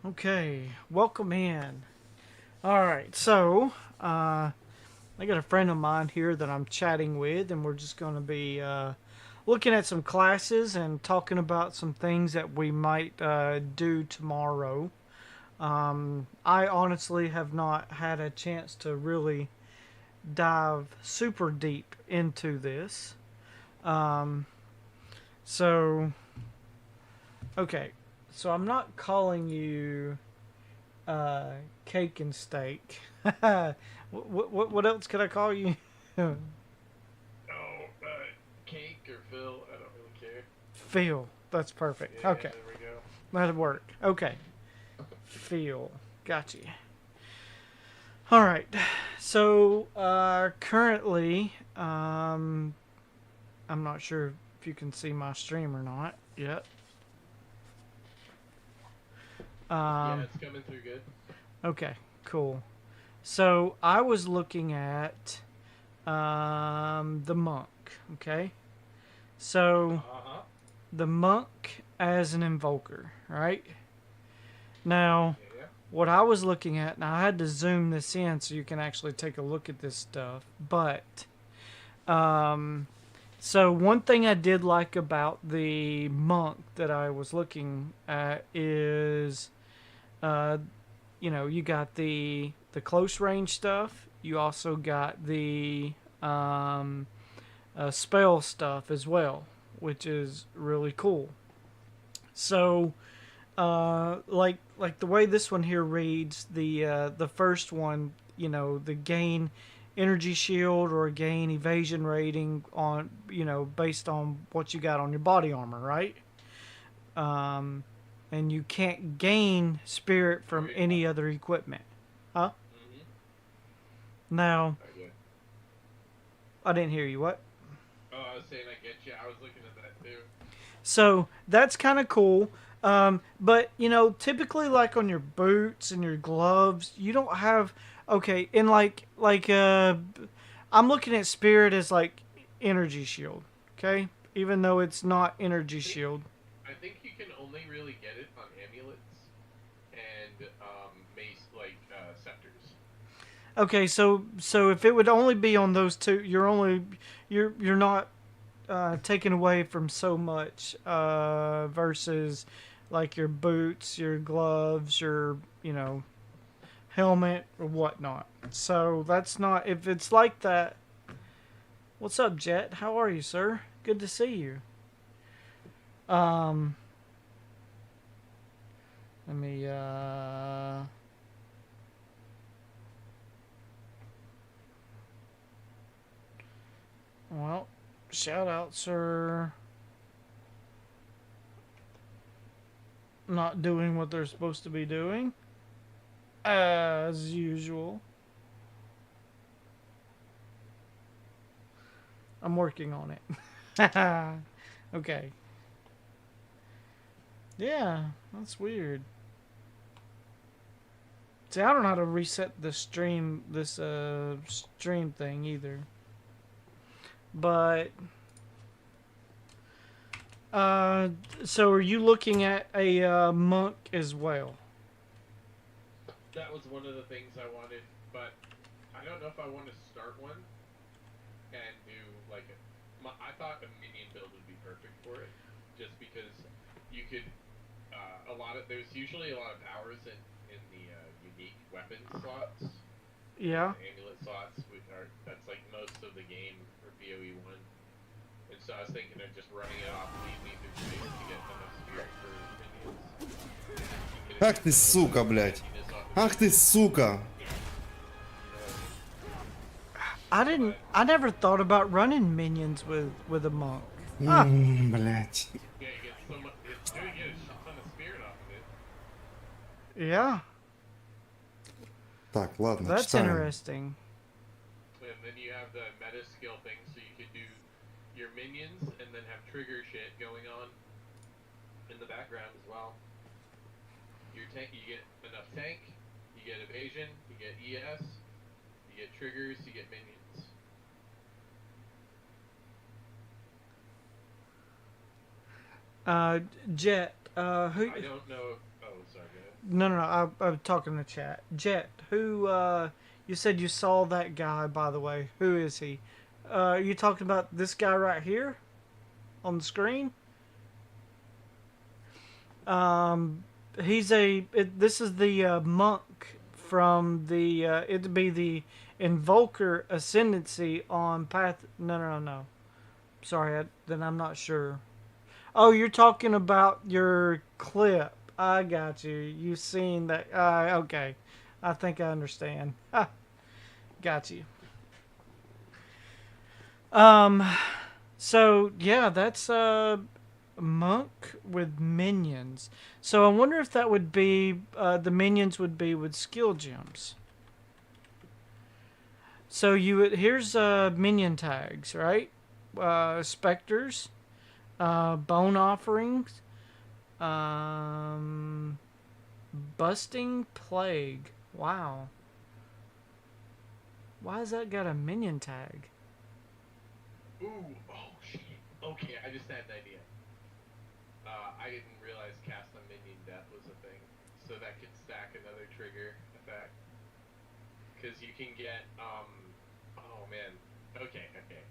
Okay, welcome in. All right, so I got a friend of mine here that I'm chatting with, and we're just going to be looking at some classes and talking about some things that we might do tomorrow. I honestly have not had a chance to really dive super deep into this. Um, so, okay, so I'm not calling you uh, cake and steak. What else could I call you? Oh, cake or Phil, I don't really care. Phil. That's perfect. Yeah, Okay, there we go. that'll work. Okay, Phil. Gotcha. All right. So currently, I'm not sure if you can see my stream or not yet. Yeah, Um, it's coming through good. okay, cool. So I was looking at the monk. Okay, so Uh huh. the monk as an invoker, right? Now, Yeah. what I was looking at, now I had to zoom this in so you can actually take a look at this stuff, but um, so one thing I did like about the monk that I was looking at is, uh, you got the close range stuff. You also got the spell stuff as well, which is really cool. So like the way this one here reads, the first one, the gain energy shield or gain evasion rating on based on what you got on your body armor, right? Um, and you can't gain spirit from Okay. any other equipment, huh? Mhm. Now I get. I didn't hear you. What? Oh, I was saying I get you. I was looking at that too. So that's kind of cool. But typically, like on your boots and your gloves, you don't have. Okay, and I'm looking at spirit as like energy shield. Okay, even though it's not energy I think shield. I think you can only really get it on amulets and mace scepters. Okay, so if it would only be on those two, you're not taken away from so much versus like your boots, your gloves, your helmet or whatnot. So that's not if it's like that. What's up, Jet? How are you, sir? Good to see you. Um, let me. Well, shout out, sir. Not doing what they're supposed to be doing, as usual. I'm working on it. Okay. Yeah, that's weird. See, I don't know how to reset the stream, this stream thing either. But uh, so are you looking at a monk as well? That was one of the things I wanted, but I don't know if I want to start one and do like I thought a minion build would be perfect for it, just because you could a lot of there's usually a lot of powers in the unique weapon slots, Yeah. the amulet slots, which are that's like most of the game for PoE one. And so I was thinking of just running it off easy through space to get enough spirit for minions, and you get a Ах ты decent amount сука, of блядь. tankiness off of Ах ты minions. сука. You know what I mean? I didn't. But I never thought about running minions with a monk. Huh. Блядь. yeah, you get so much. It's good to get a shit ton of spirit off of it. Yeah. Так, ладно, That's читаем. interesting. And then you have the meta skill thing, so you could do your minions and then have trigger shit going on in the background as well. Your tank, you get enough tank, you get evasion, you get ES, you get triggers, you get minions. Uh, Jet. Who? I don't know if. Oh, sorry, go ahead. No, no, no. I'm talking in the chat. Jet, who? You said you saw that guy. By the way, who is he? You talking about this guy right here on the screen? Um, he's a. This is the monk from the. It'd be the invoker ascendancy on path. No, no, no, no. Sorry, then I'm not sure. Oh, you're talking about your clip. I got you. You've seen that. Okay. I think I understand. Got you. Um. So yeah, that's a monk with minions. So I wonder if that would be the minions would be with skill gems. So you here's minion tags, right? Specters, bone offerings, um, busting plague. Wow. Why has that got a minion tag? Ooh, oh shit. Okay, I just had an idea. I didn't realize cast on minion death was a thing, so that could stack another trigger effect. Because you can get oh man. Okay, okay.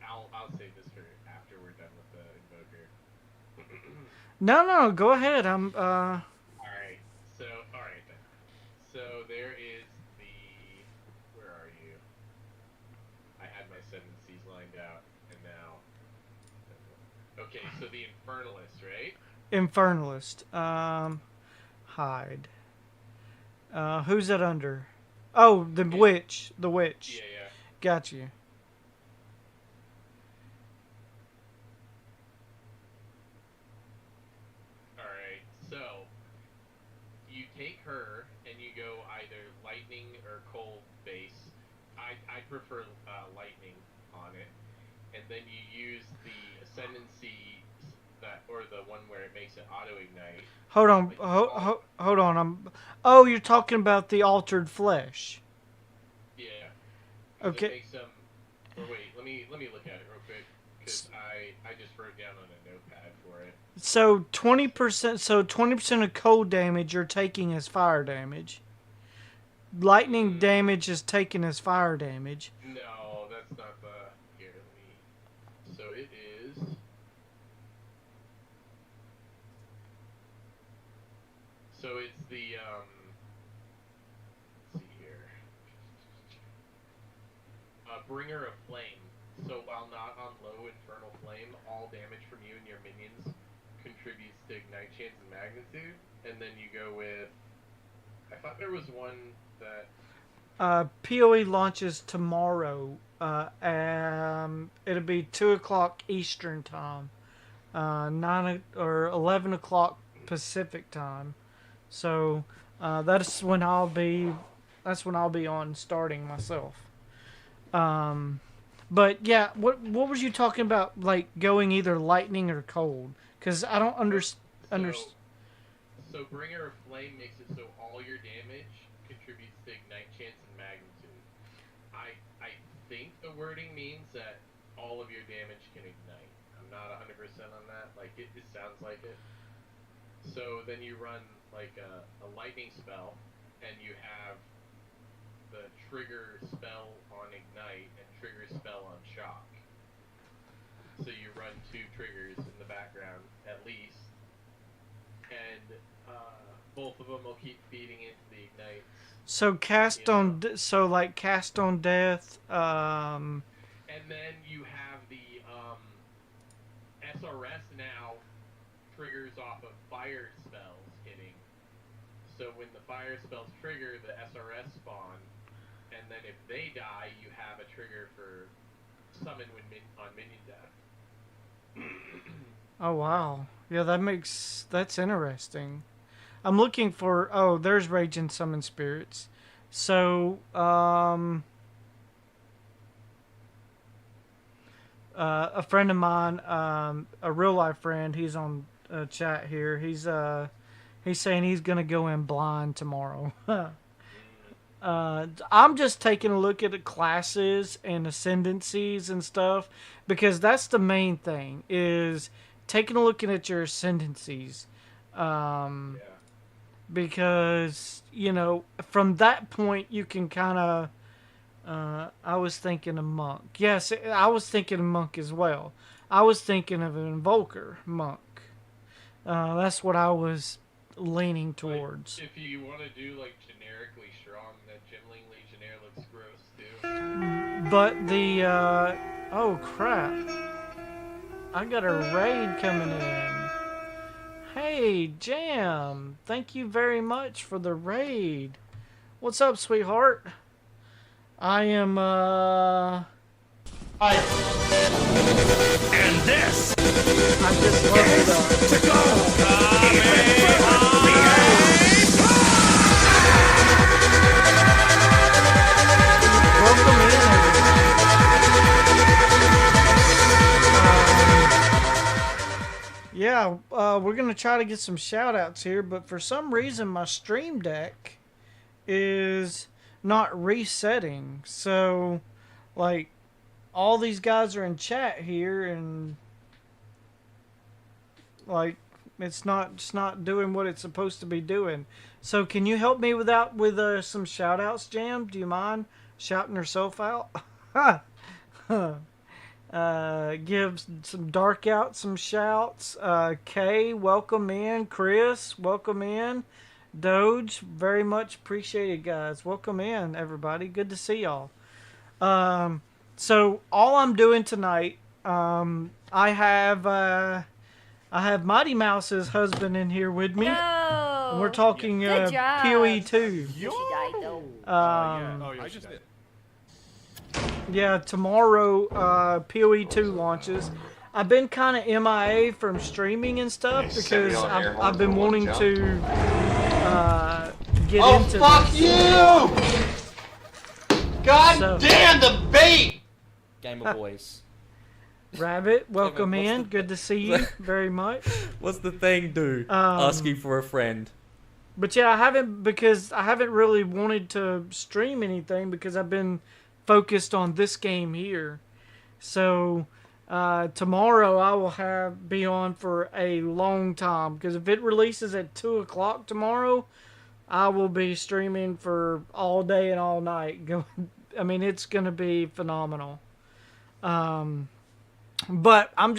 I'll save this for after we're done with the invoker. No, no, go ahead. I'm Alright. So alright then. So there is the where are you? I had my sentences lined out and now okay, so the infernalist, right? infernalist. Hide. Who's that under? Oh, the It, witch. The witch. yeah, yeah. Got you. Alright, so you take her and you go either lightning or cold base. I prefer lightning on it, and then you use the ascendancy that or the one where it makes it auto ignite. Hold on. But you all Hold on. Oh, you're talking about the altered flesh. yeah, because it Okay. makes them. Or wait, let me look at it real quick because I just wrote down on a notepad for it. So 20%. So 20% of cold damage you're taking as fire damage. Lightning Mm, damage is taken as fire damage. no, that's not the here. Let me. So it is. So it's the let's see here. Bringer of Flame. So while not on low Infernal Flame, all damage from you and your minions contributes to ignite chance and magnitude. And then you go with. I thought there was one that. POE launches tomorrow. It'll be 2 o'clock Eastern time. 11 o'clock Pacific time. So that's when I'll be. That's when I'll be on starting myself. Um, but yeah, what was you talking about? Like going either lightning or cold? Because I don't Oh, understand. so so Bringer of Flame makes it so all your damage contributes to ignite chance and magnitude. I think the wording means that all of your damage can ignite. I'm not 100% on that. Like it sounds like it. So then you run like a lightning spell, and you have the trigger spell on ignite and trigger spell on shock. So you run two triggers in the background at least, and both of them will keep feeding into the ignites. So You know, cast on death. and then you have the SRS now triggers off of fire spells hitting. So when the fire spells trigger, the SRS spawn, and then if they die, you have a trigger for summon on minion death. Oh wow, yeah, that's interesting. I'm looking for. Oh, there's rage and summon spirits. So a friend of mine, a real life friend, he's on chat here. He's saying he's gonna go in blind tomorrow. I'm just taking a look at the classes and ascendancies and stuff because that's the main thing is taking a look at your ascendancies. Um, Yeah. because from that point you can kind of. I was thinking a monk. Yes, I was thinking a monk as well. I was thinking of an invoker monk. That's what I was leaning But towards. if you want to do like generically strong, that Gimling Legionnaire looks gross too. But oh crap! I got a raid coming in. Hey, Jam! Thank you very much for the raid. What's up, sweetheart? I am And this I just leveled up. to go. Welcome in, everybody. Yeah, we're gonna try to get some shout outs here, but for some reason my stream deck is not resetting. So like all these guys are in chat here and like it's not doing what it's supposed to be doing. So can you help me with some shout outs, Jam? Do you mind shouting yourself out? Give some dark out some shouts. Kay, welcome in. Chris, welcome in. Doge, very much appreciated, guys. Welcome in, everybody. Good to see y'all. So all I'm doing tonight, I have Mighty Mouse's husband in here with me. No. And we're talking Good job. PoE 2. She died though. I just did. Yeah, tomorrow PoE 2 launches. I've been kind of MIA from streaming and stuff because I've been wanting to get into fuck this. you! God So- damn the bait! Game of Boys. Rabbit, welcome what's in. the- Good to see you very much. What's the thing do? Um, Asking for a friend. But yeah, I haven't really wanted to stream anything because I've been focused on this game here. So tomorrow I will be on for a long time because if it releases at 2 o'clock tomorrow, I will be streaming for all day and all night. I mean, it's gonna be phenomenal. But I'm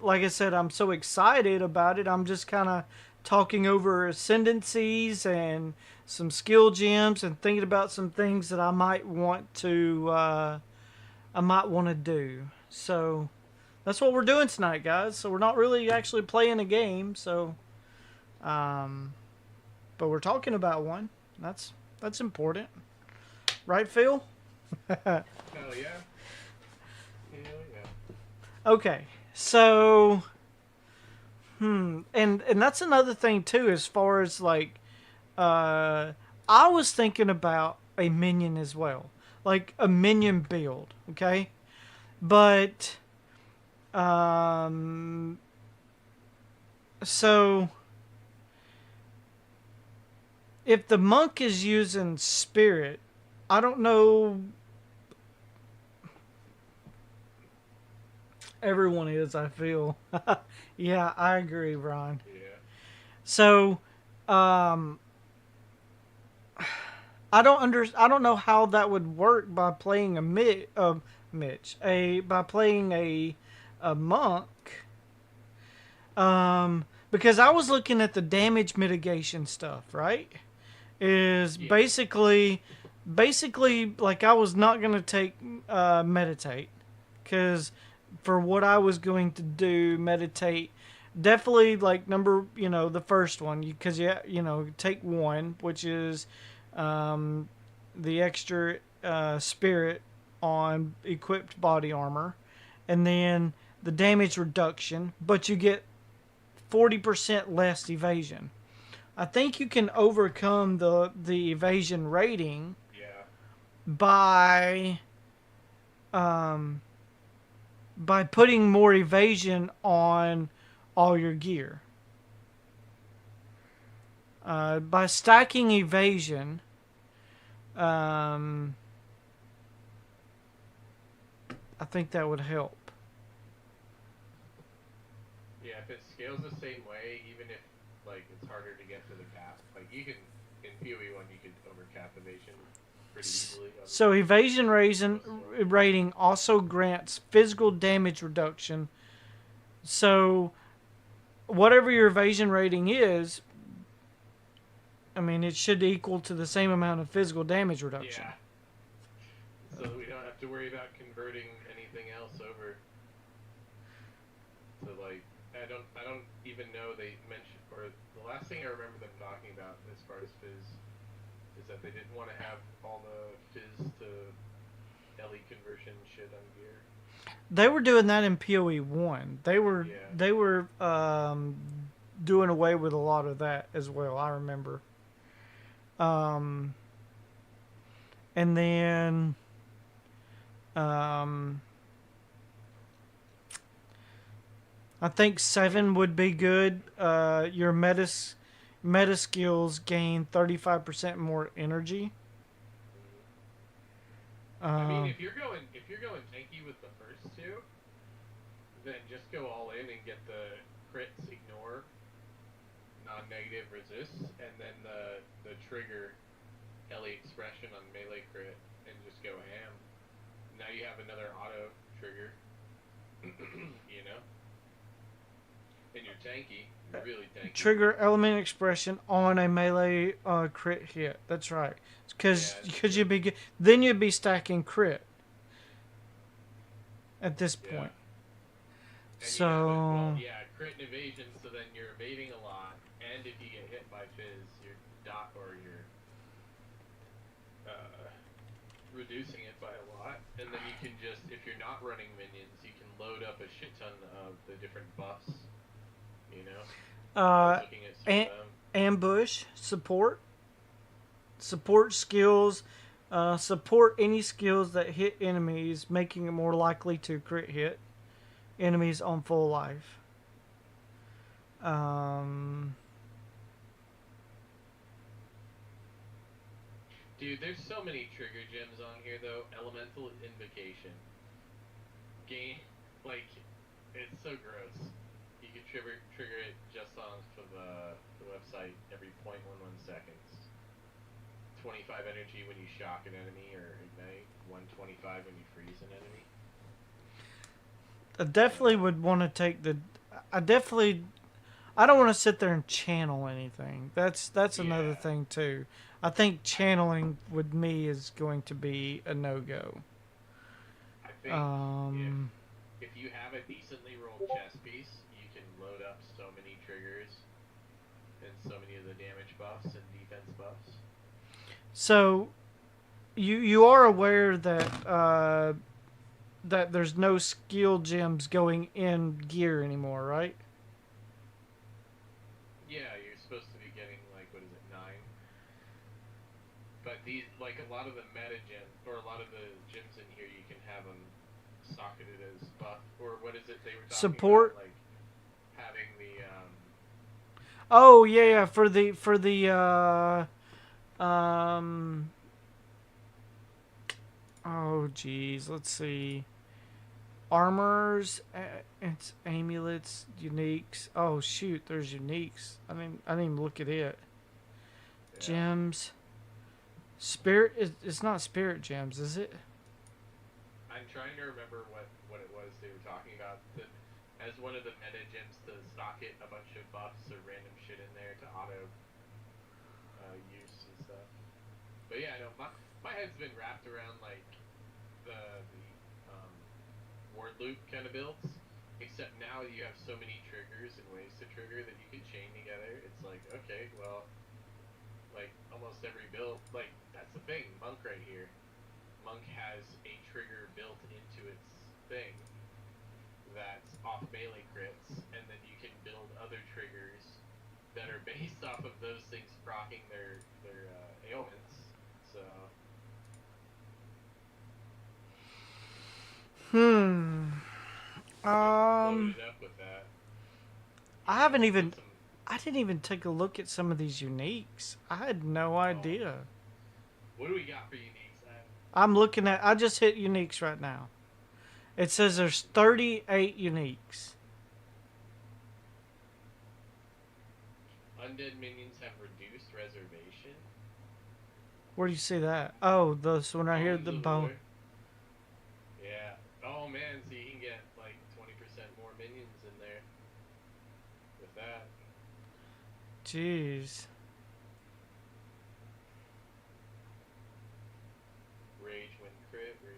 like I said, I'm so excited about it. I'm just kind of talking over ascendancies and some skill gems and thinking about some things that I might want to do. So that's what we're doing tonight, guys. So we're not really actually playing a game. So, but we're talking about one. That's important, right, Phil? Hell yeah. Hell yeah. Okay, so, and that's another thing too, as far as like, I was thinking about a minion as well, like a minion build, okay, but, so, if the monk is using spirit, I don't know. Everyone is, I feel. Yeah, I agree, Ron. Yeah. So, I don't know how that would work by playing by playing a monk. Because I was looking at the damage mitigation stuff, right? Is Yeah. basically like I was not gonna take meditate, because for what I was going to do, meditate, definitely like the first one, because take one, which is the extra spirit on equipped body armor, and then the damage reduction, but you get 40% less evasion. I think you can overcome the evasion rating Yeah. by putting more evasion on all your gear. By stacking evasion, I think that would help. Yeah, if it scales the same way, even if like it's harder to get to the cap. Like you can in PoE 1 you could overcap evasion pretty easily. So evasion rating also grants physical damage reduction. So whatever your evasion rating is, I mean, it should equal to the same amount of physical damage reduction. Yeah. So we don't have to worry about converting anything else over. So like, I don't even know they mentioned, or the last thing I remember them talking about as far as fizz is that they didn't want to have all the fizz to LE conversion shit on gear. They were doing that in PoE 1. They were doing away with a lot of that as well. I remember. And then I think 7 would be good. Your meta skills gain 35% more energy. I mean, if you're going tanky with the first two, then just go all in and get the crits, ignore, non-negative resists, and then the trigger LE expression on melee crit, and just go ham. Now you have another auto trigger, you know? And you're tanky. You're really tanky. Trigger element expression on a melee crit hit. That's right. Because then you'd be stacking crit at this point. And so crit and evasion. So then you're evading a lot, and if you get hit by fizz, you're reducing it by a lot. And then you can just, if you're not running minions, you can load up a shit ton of the different buffs. You know. Looking at some of them. Ambush support skills, support any skills that hit enemies, making it more likely to crit hit enemies on full life. Dude, there's so many trigger gems on here though. Elemental Invocation. Game, like, it's so gross. You can trigger it just on the website every 0.11 seconds. 25 energy when you shock an enemy or ignite. 125 when you freeze an enemy. I definitely would want to take the. I don't want to sit there and channel anything. That's another thing too. I think channeling with me is going to be a no-go. I think if you have a decently rolled chess piece, you can load up so many triggers and so many of the damage buffs and defense buffs. So, you are aware that that there's no skill gems going in gear anymore, right? Yeah, you're supposed to be getting, like, what is it, 9? But these, like, a lot of the meta gems, or a lot of the gems in here, you can have them socketed as buff, or what is it they were talking Support. about, like, having the, Oh yeah, for the oh geez, let's see. Armors, it's amulets, uniques. Oh shoot, there's uniques. I didn't even look at it. yeah. Gems. Spirit it's not spirit gems, is it? I'm trying to remember what it was they were talking about. As one of the meta gems to socket a bunch of buffs or random shit in there to auto use and stuff. But yeah, no, my head's been wrapped around like the ward loop kind of builds. Except now you have so many triggers and ways to trigger that you can chain together. It's like, okay, well, like almost every build, like that's the thing. Monk right here. Monk has a trigger built into its thing that's off melee crits, and then you can build other triggers that are based off of those things proccing their ailments. So loaded up with that. I didn't even take a look at some of these uniques. I had no idea. What do we got for uniques? I just hit uniques right now. It says there's 38 uniques. Undead minions have reduced reservation. Where do you see that? Oh, this one right here, Bones the of bone. War. Yeah. Oh man, so you can get like 20% more minions in there with that. Jeez. Rage when crit, rage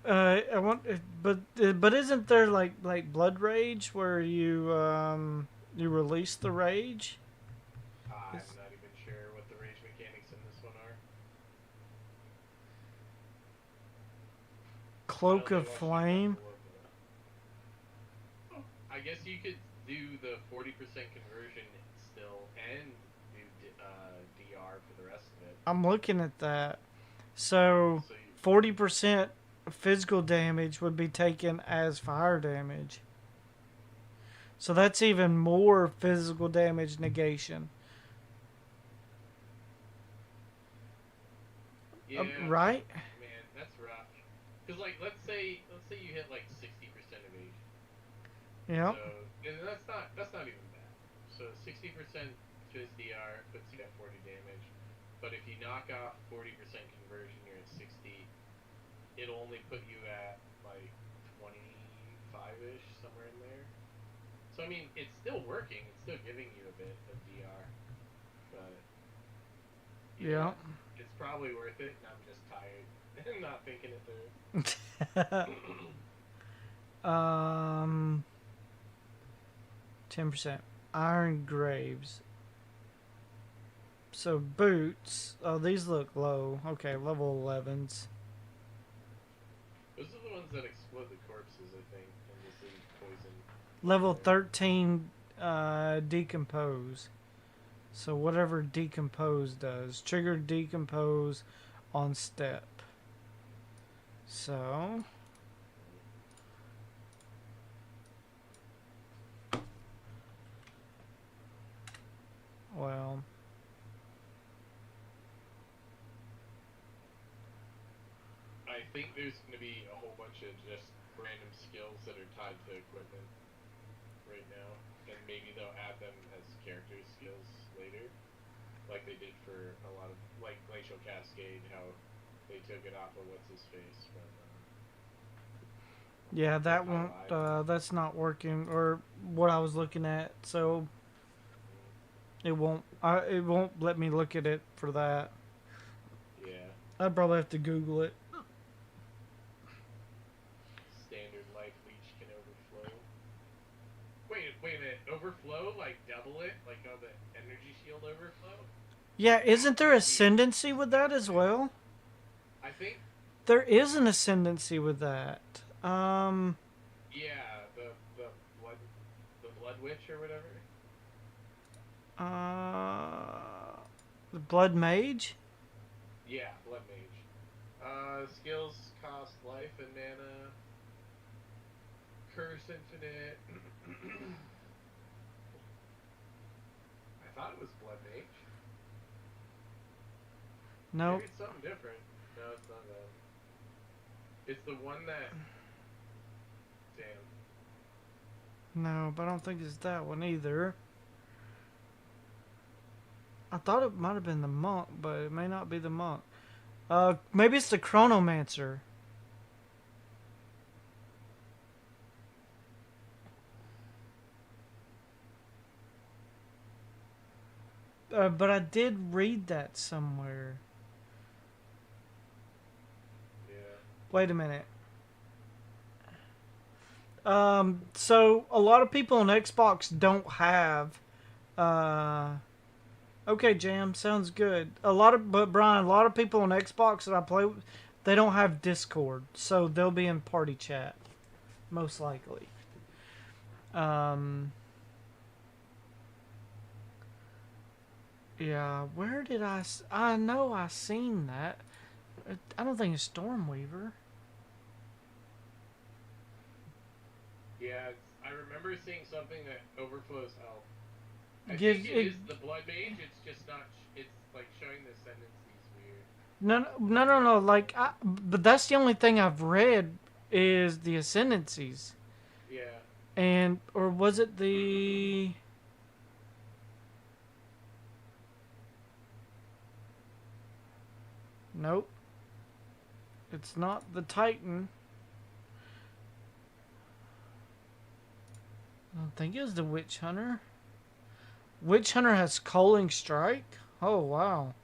when hit. I want, but isn't there like blood rage where you release the rage? I'm not even sure what the rage mechanics in this one are. Cloak I of only watched a Flame. couple of, I guess you could do the 40% conversion still and do DR for the rest of it. I'm looking at that. So So you, 40% physical damage would be taken as fire damage. So that's even more physical damage negation. yeah, Right? man, that's rough. Cause like let's say you hit like 60% evasion. Yep. So and that's not even bad. So 60% Fizz DR puts you at 40 damage. But if you knock off 40% conversion, you're at 60. It'll only put you at like 25-ish, somewhere in there. So I mean, it's still working. It's still giving you a bit of DR, but Yeah. it's probably worth it. And I'm just tired and not thinking it through. 10%. Iron Graves. So boots. Oh, these look low. Okay, level 11s. Those are the ones that explode the corpses, I think, and just leave poison. Level there. 13 decompose. So whatever decompose does. Trigger decompose on step. So well, I think there's going to be a whole bunch of just random skills that are tied to equipment right now, and maybe they'll add them as character skills later, like they did for a lot of like Glacial Cascade, how they took it off of what's his face from. yeah, that won't that's not working or what I was looking at. So it won't let me look at it for that. Yeah. I'd probably have to Google it. Standard life leech can overflow. Wait a minute. Overflow? Like double it? Like how the energy shield overflow? Yeah, isn't there ascendancy with that as well? I think. There is an ascendancy with that. Yeah, the blood witch or whatever. The Blood Mage? Yeah, blood mage. Skills cost life and mana. Curse infinite. I thought it was blood mage. No. Maybe it's something different. No, it's not that. It's the one that. Damn. No, but I don't think it's that one either. I thought it might have been the monk, but it may not be the monk. Maybe it's the chronomancer. But I did read that somewhere. Yeah. Wait a minute. So a lot of people on Xbox don't have. Okay, Jam, sounds good. But Brian, a lot of people on Xbox that I play with, they don't have Discord, so they'll be in party chat, most likely. Yeah, where did I know I seen that. I don't think it's Stormweaver. Yeah, I remember seeing something that overflows health. I Gives think it is the blood mage. It's just not. It's like showing the ascendancy is weird. No. Like, but that's the only thing I've read is the ascendancies. Yeah. And, or was it the... Nope. It's not the Titan. I don't think it was the Witch Hunter. Witch Hunter has Culling Strike? Oh, wow.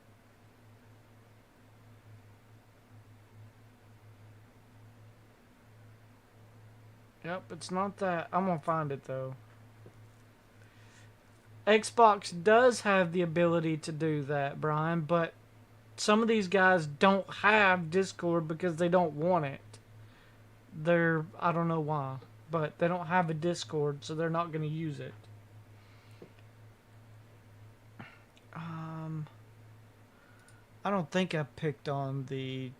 Yep, it's not that. I'm gonna find it, though. Xbox does have the ability to do that, Brian, but some of these guys don't have Discord because they don't want it. I don't know why, but they don't have a Discord, so they're not going to use it. I don't think I picked on I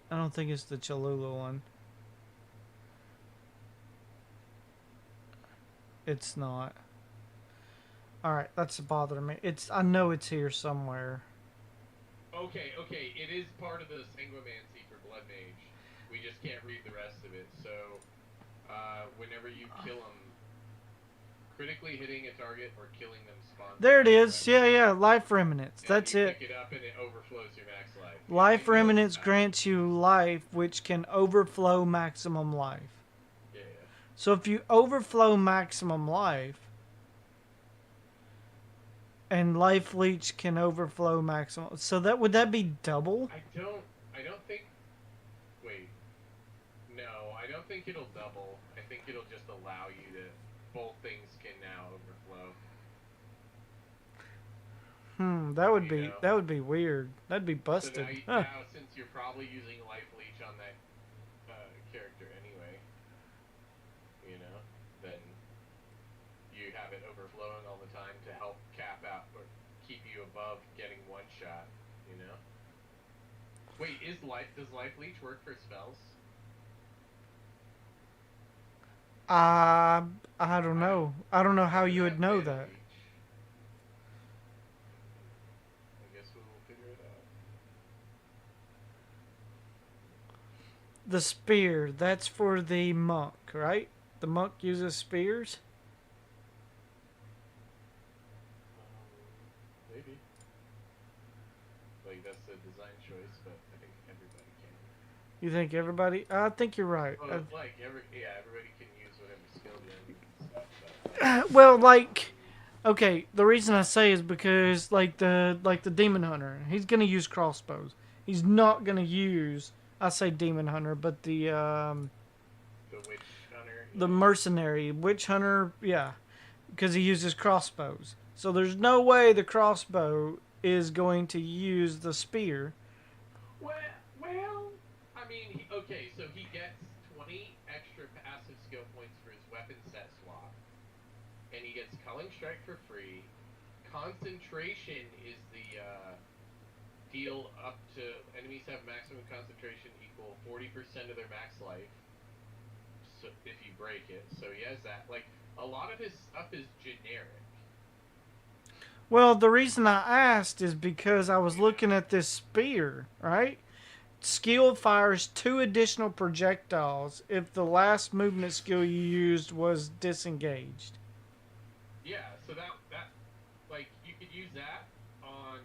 don't think it's the Cholula one. It's not. Alright, that's bothering me. I know it's here somewhere. Okay, it is part of the Sanguimancy for Blood Mage. We just can't read the rest of it, so whenever you kill them, critically hitting a target or killing them spawns... There it is. Yeah, Life Remnants. And That's you it. pick it up and it overflows your max life. Life Remnants grants you life, which can overflow maximum life. Yeah. So if you overflow maximum life, and Life Leech can overflow maximum, so would that be double? I don't think... Wait. No, I don't think it'll double. I think it'll just allow you to... Both things can now overflow. That would be weird. That'd be busted. So now, since you're probably using Life Leech on that character anyway, then you have it overflowing all the time to help cap out or keep you above getting one shot, Wait, does Life Leech work for spells? I don't know. I don't know how you would know that. I guess we will figure it out. The spear, that's for the monk, right? The monk uses spears? Maybe. Like, that's the design choice, but I think everybody can. You think everybody? I think you're right. Well, everybody can use whatever skill they have and stuff, but... Well, okay, the reason I say is because the Demon Hunter, he's gonna use crossbows. He's not gonna use, I say Demon Hunter, but the Witch Hunter. the mercenary Witch Hunter, yeah, because he uses crossbows. So there's no way the crossbow is going to use the spear. Well, I mean, okay, so he gets 20 extra passive skill points for his weapon set swap, and he gets Culling Strike for free. Concentration is the deal up to enemies have maximum concentration equal 40% of their max life. So if you break it, so he has that. Like, a lot of his stuff is generic. Well, the reason I asked is because I was looking at this spear, right? Skill fires 2 additional projectiles if the last movement skill you used was disengaged. Yeah, so that like, you could use that on,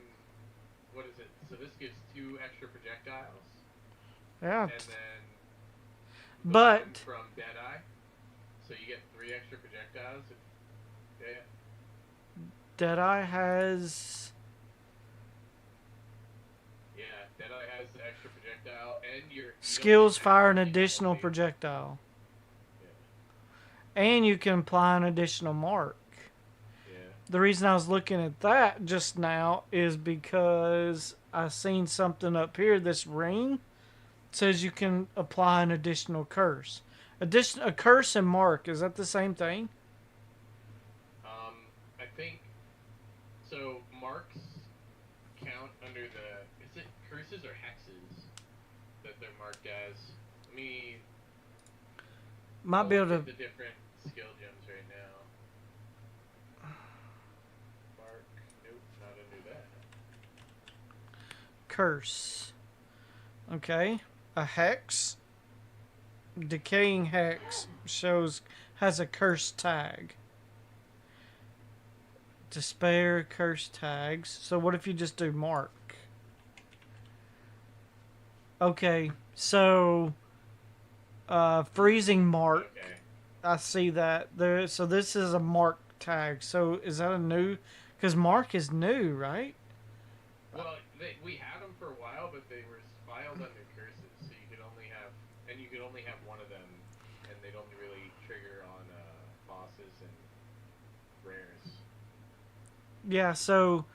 what is it? So this gives 2 extra projectiles. Yeah. And then But one from Deadeye. So you get 3 extra projectiles. Yeah. Deadeye has... Yeah, Deadeye has the extra projectile, and your Skills fire an additional projectile. Yeah. And you can apply an additional mark. Yeah. The reason I was looking at that just now is because I seen something up here. This ring says you can apply an additional curse. A curse and mark, is that the same thing? I think so. Marks count under the, is it curses or hexes that they're marked as? Let me Might be able look to... at the different skill gems right now. Mark, nope, not under that. Curse. Okay. A hex. Decaying hex shows has a curse tag. Despair, curse tags. So what if you just do mark? Okay, so freezing mark. Okay. I see that there. So this is a mark tag. So is that a new? Because mark is new, right? Well, we had them for a while, but they were filed under curses, so you could only have, and you could only have one of them, and they'd only really trigger on bosses and rares. Yeah. So